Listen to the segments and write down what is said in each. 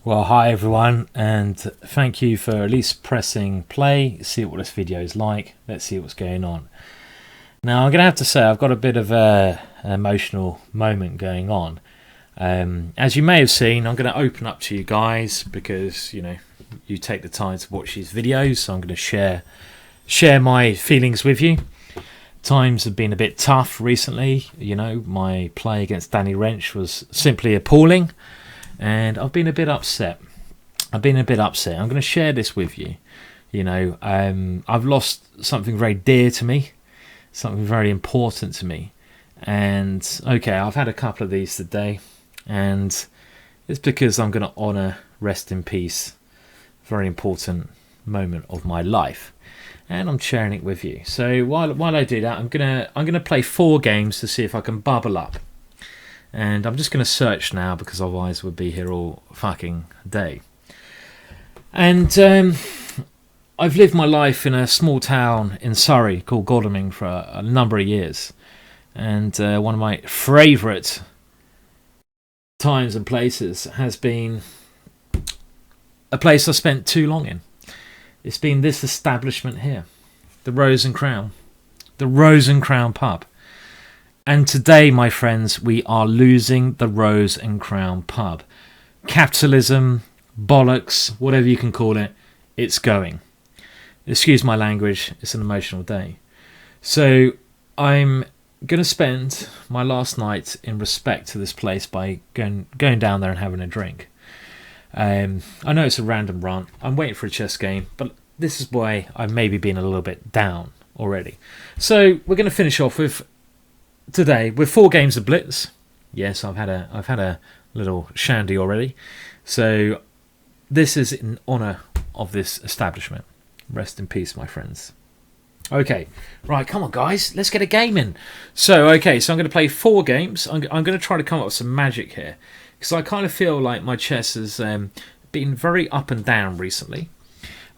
Well, hi everyone, and thank you for at least pressing play, see what this video is like. Let's see what's going on. Now, I'm going to have to say I've got a bit of an emotional moment going on. As you may have seen, I'm going to open up to you guys because, you know, you take the time to watch these videos, so I'm going to share my feelings with you. Times have been a bit tough recently. You know, my play against Danny Wrench was simply appalling. And I've been a bit upset. I'm going to share this with you. You know, I've lost something very dear to me, something very important to me. And okay, I've had a couple of these today, and it's because I'm going to honour, rest in peace, very important moment of my life, and I'm sharing it with you. So while I do that, I'm gonna play 4 games to see if I can bubble up. And I'm just going to search now because otherwise we'll be here all fucking day. And I've lived my life in a small town in Surrey called Godalming for a number of years. And one of my favourite times and places has been a place I spent too long in. It's been this establishment here, the Rose and Crown. The Rose and Crown pub. And today, my friends, we are losing the Rose and Crown pub. Capitalism, bollocks, whatever you can call it, it's going. Excuse my language, it's an emotional day. So I'm going to spend my last night in respect to this place by going down there and having a drink. I know it's a random rant. I'm waiting for a chess game, but this is why I've maybe been a little bit down already. So we're going to finish off with today with 4 games of Blitz. Yes, I've had a little shandy already. So this is in honour of this establishment. Rest in peace, my friends. Okay, right, come on guys, let's get a game in. So okay, so I'm going to play 4 games. I'm going to try to come up with some magic here, because I kind of feel like my chess has been very up and down recently.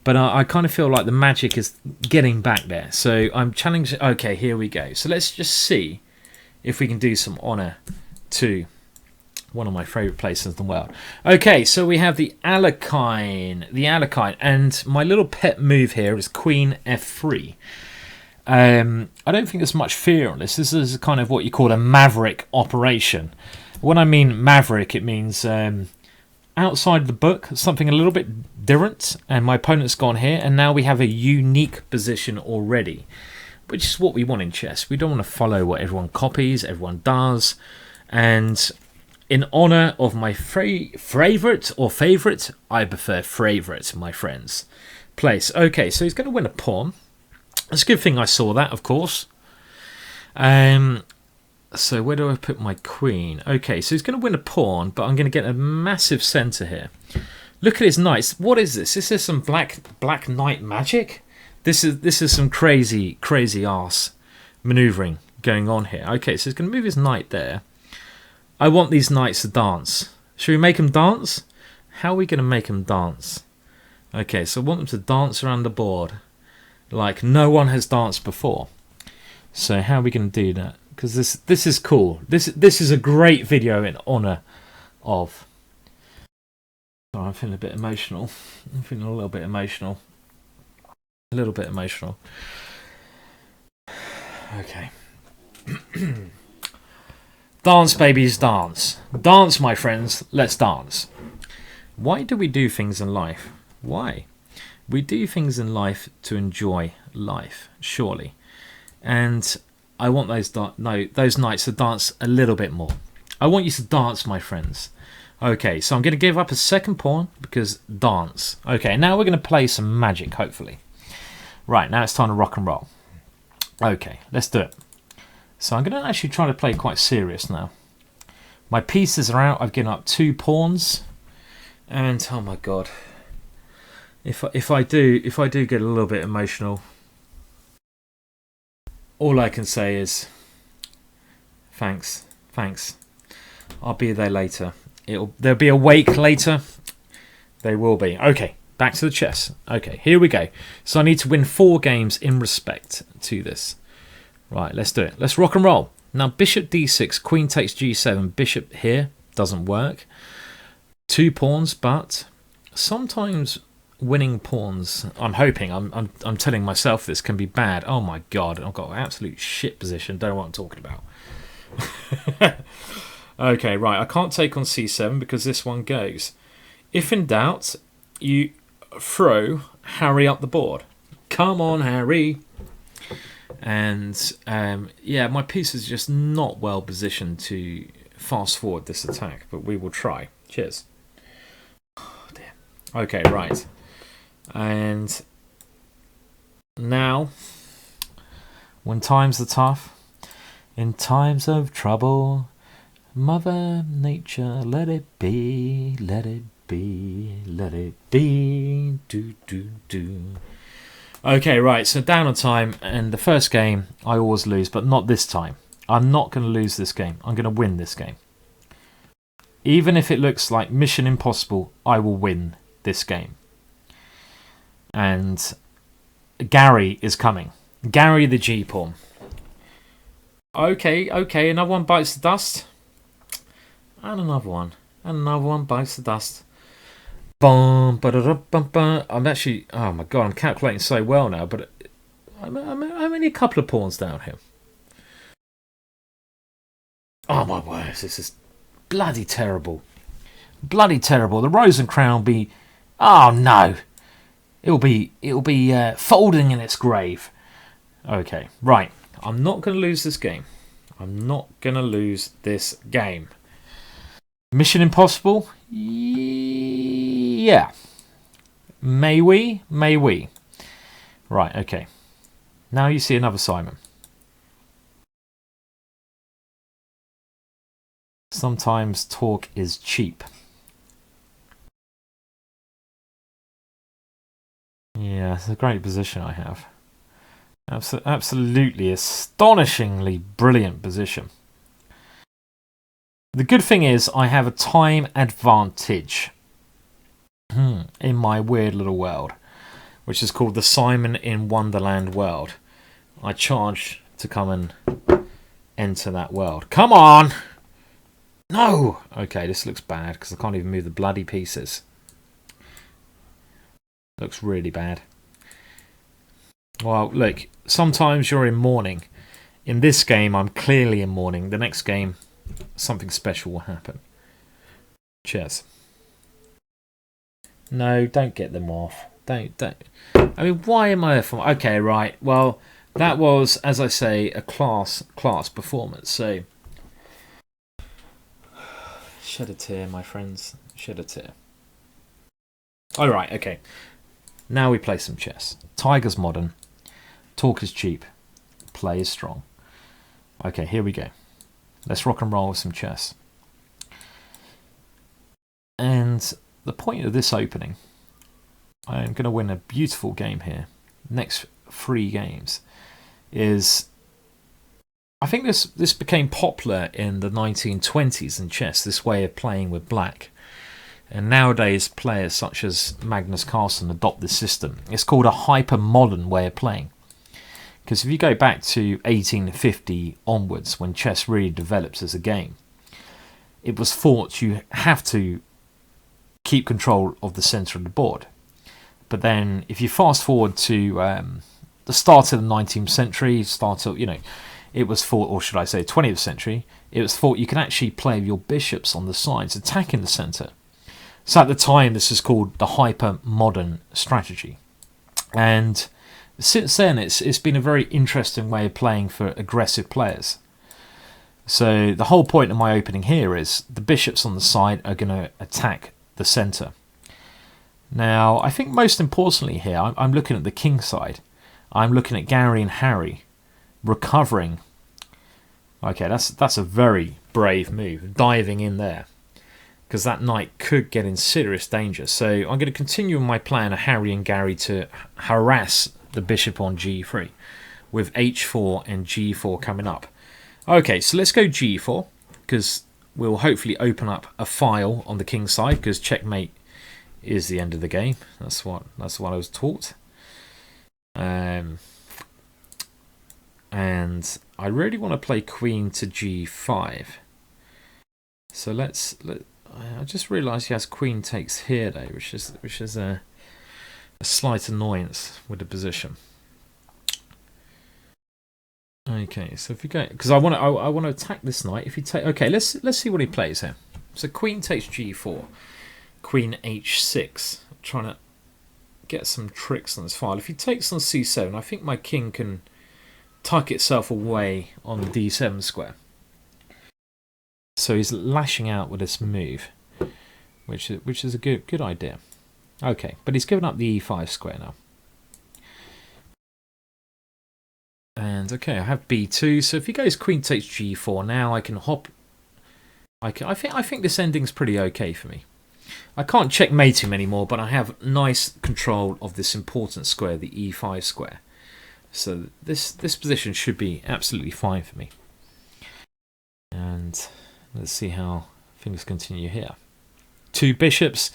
But I kind of feel like the magic is getting back there. So I'm challenging. Okay, here we go. So let's just see if we can do some honour to one of my favourite places in the world. Okay, so we have the Alekhine. And my little pet move here is Queen F3. I don't think there's much fear on this. This is kind of what you call a maverick operation. When I mean maverick, it means outside the book, something a little bit different. And my opponent's gone here, and now we have a unique position already, which is what we want in chess. We don't want to follow what everyone copies, everyone does. And in honour of my favourite, I prefer favourite, my friends, place. Okay, so he's going to win a pawn. It's a good thing I saw that, of course. So where do I put my queen? Okay, so he's going to win a pawn, but I'm going to get a massive centre here. Look at his knights. What is this? Is this some black knight magic? This is some crazy ass manoeuvring going on here. Okay, so he's going to move his knight there. I want these knights to dance. Should we make them dance? How are we going to make them dance? Okay, so I want them to dance around the board like no one has danced before. So how are we going to do that? Because this is cool. This is a great video in honour of. Sorry, I'm feeling a bit emotional. I'm feeling a little bit emotional. Okay. Dance, babies, dance. Dance, my friends. Let's dance. Why do we do things in life? Why? We do things in life to enjoy life, surely. And I want those knights to dance a little bit more. I want you to dance, my friends. Okay, so I'm going to give up a second pawn because dance. Okay, now we're going to play some magic, hopefully. Right, now it's time to rock and roll. Okay, let's do it. So I'm going to actually try to play quite serious now. My pieces are out. I've given up 2 pawns. And, oh my god. If I do get a little bit emotional, all I can say is thanks. I'll be there later. There'll be a wake later. They will be. Okay, back to the chess. Okay, here we go. So I need to win 4 games in respect to this. Right, let's do it. Let's rock and roll. Now, bishop d6, queen takes g7, bishop here. Doesn't work. 2 pawns, but sometimes winning pawns, I'm hoping, I'm telling myself this, can be bad. Oh my god, I've got an absolute shit position. Don't know what I'm talking about. Okay, right, I can't take on c7 because this one goes. If in doubt, you throw Harry up the board. Come on, Harry. And yeah, my piece is just not well positioned to fast forward this attack, but we will try. Cheers. Oh, dear. Okay, right. And now, when times are tough, in times of trouble, Mother Nature, let it be, let it be, let it be, do, do, do. Okay, right, so down on time, and the first game I always lose, but not this time. I'm not going to lose this game. I'm going to win this game. Even if it looks like mission impossible, I will win this game. And Gary is coming. Gary the G-pawn. Okay, another one bites the dust. And another one. And another one bites the dust. Bum, ba-da-da-bum, bum. I'm actually... Oh my god, I'm calculating so well now, but I'm only a couple of pawns down here. Oh my word, this is bloody terrible. Bloody terrible. The Rose and Crown be... Oh no. It'll be folding in its grave. Okay, right. I'm not going to lose this game. I'm not going to lose this game. Mission Impossible? Yeah. May we? May we? Right, okay. Now you see another Simon. Sometimes talk is cheap. Yeah, it's a great position I have. Absolutely astonishingly brilliant position. The good thing is I have a time advantage in my weird little world, which is called the Simon in Wonderland world. I charge to come and enter that world. Come on! No! Okay, this looks bad because I can't even move the bloody pieces. Looks really bad. Well, look, sometimes you're in mourning. In this game, I'm clearly in mourning. The next game, something special will happen. Cheers. No, don't get them off. Don't. I mean, why am I... Okay, right. Well, that was, as I say, a class performance. So, shed a tear, my friends. Shed a tear. All right, okay. Now we play some chess. Tiger's modern. Talk is cheap. Play is strong. Okay, here we go. Let's rock and roll with some chess. And the point of this opening, I'm going to win a beautiful game here. Next 3 games is... I think this became popular in the 1920s in chess, this way of playing with black. And nowadays, players such as Magnus Carlsen adopt this system. It's called a hyper-modern way of playing. Because if you go back to 1850 onwards, when chess really develops as a game, it was thought you have to keep control of the centre of the board. But then, if you fast forward to the start of the 19th century, it was thought, or should I say 20th century, it was thought you can actually play with your bishops on the sides, attacking the centre. So at the time, this is called the hyper-modern strategy. And since then, it's been a very interesting way of playing for aggressive players. So the whole point of my opening here is the bishops on the side are going to attack the centre. Now, I think most importantly here, I'm looking at the king side. I'm looking at Gary and Harry recovering. Okay, that's a very brave move, diving in there, because that knight could get in serious danger. So I'm going to continue my plan of Harry and Gary to harass the bishop on g3 with h4 and g4 coming up. Okay, so let's go g4 because we'll hopefully open up a file on the king side, because checkmate is the end of the game. That's what I was taught. And I really want to play queen to g5. So I just realised he has queen takes here though, which is a slight annoyance with the position. Okay, so if you go, because I want to attack this knight. If you take, okay, let's see what he plays here. So queen takes g4, queen h6, trying to get some tricks on this file. If he takes on c7, I think my king can tuck itself away on the d7 square. So he's lashing out with this move, which is a good idea. Okay, but he's given up the e5 square now. And okay, I have b2. So if he goes queen takes g4, now I can hop. I think this ending's pretty okay for me. I can't checkmate him anymore, but I have nice control of this important square, the e5 square. So this position should be absolutely fine for me. And let's see how things continue here. 2 bishops.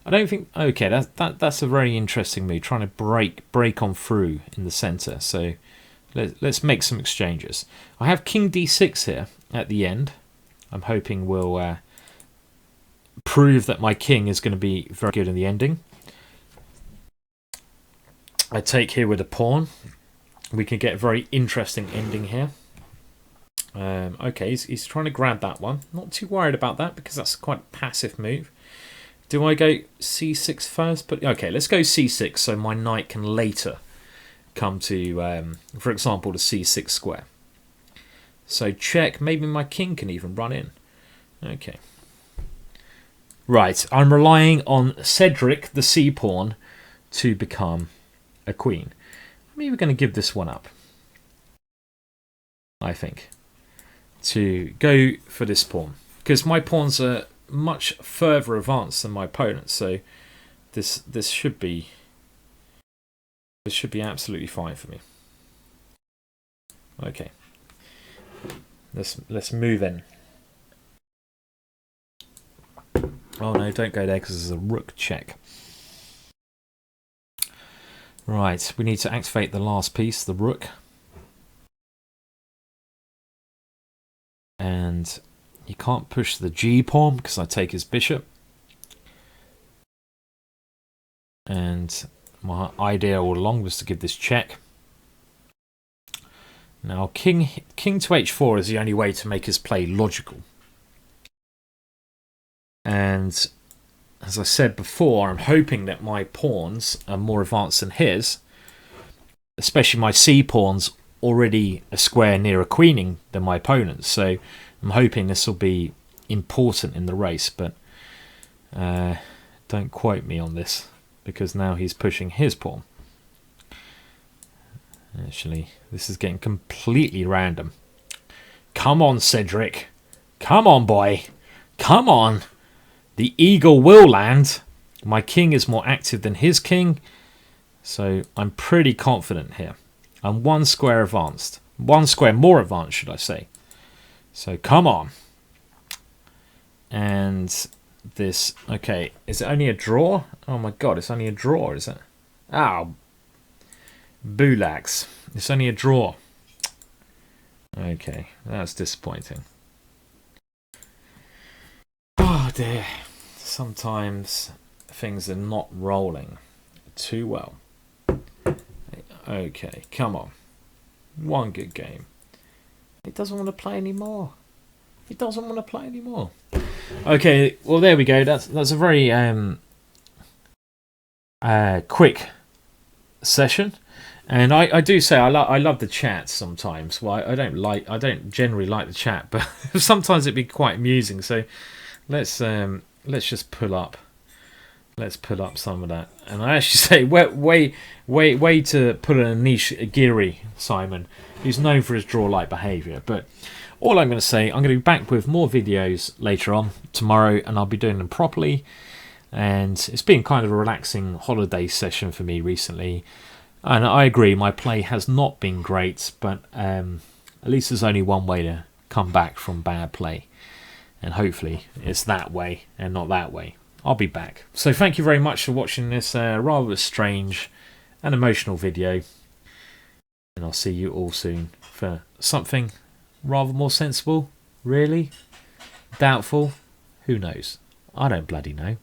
I don't think. Okay, that's a very interesting move, trying to break on through in the center. So let's make some exchanges. I have king d6 here at the end. I'm hoping we'll prove that my king is going to be very good in the ending. I take here with a pawn. We can get a very interesting ending here. Okay, he's trying to grab that one. Not too worried about that because that's quite a passive move. Do I go c6 first? But okay, let's go c6 so my knight can later come to, for example, the c6 square. So check. Maybe my king can even run in. Okay. Right, I'm relying on Cedric, the c-pawn, to become a queen. Maybe we're going to give this one up, I think, to go for this pawn. Because my pawns are much further advanced than my opponent's, so this should be absolutely fine for me. Okay. Let's move in. Oh no, don't go there because there's a rook check. Right, we need to activate the last piece, the rook. And he can't push the g pawn because I take his bishop. And my idea all along was to give this check. Now king to h4 is the only way to make his play logical. And as I said before, I'm hoping that my pawns are more advanced than his, especially my c-pawn's already a square nearer queening than my opponent's. So I'm hoping this will be important in the race, but don't quote me on this because now he's pushing his pawn. Actually, this is getting completely random. Come on, Cedric. Come on, boy. Come on. The eagle will land. My king is more active than his king, so I'm pretty confident here. I'm 1 square advanced. 1 square more advanced, should I say. So come on. And this, okay, is it only a draw? Oh my god, it's only a draw, is it? Oh, Bulax. It's only a draw. Okay, that's disappointing. Oh dear. Sometimes things are not rolling too well. Okay, come on. 1 good game. He doesn't want to play anymore. He doesn't want to play anymore. Okay, well there we go. That's a very quick session. And I do say I love the chat sometimes. Well, I don't generally like the chat, but sometimes it'd be quite amusing. So let's just pull up. Let's pull up some of that. And I actually say way to put in a niche Agiri, Simon, who's known for his draw-like behaviour. But all I'm going to say, I'm going to be back with more videos later on tomorrow, and I'll be doing them properly. And it's been kind of a relaxing holiday session for me recently. And I agree, my play has not been great, but at least there's only one way to come back from bad play. And hopefully it's that way and not that way. I'll be back. So thank you very much for watching this rather strange and emotional video. And I'll see you all soon for something rather more sensible. Really? Doubtful? Who knows? I don't bloody know.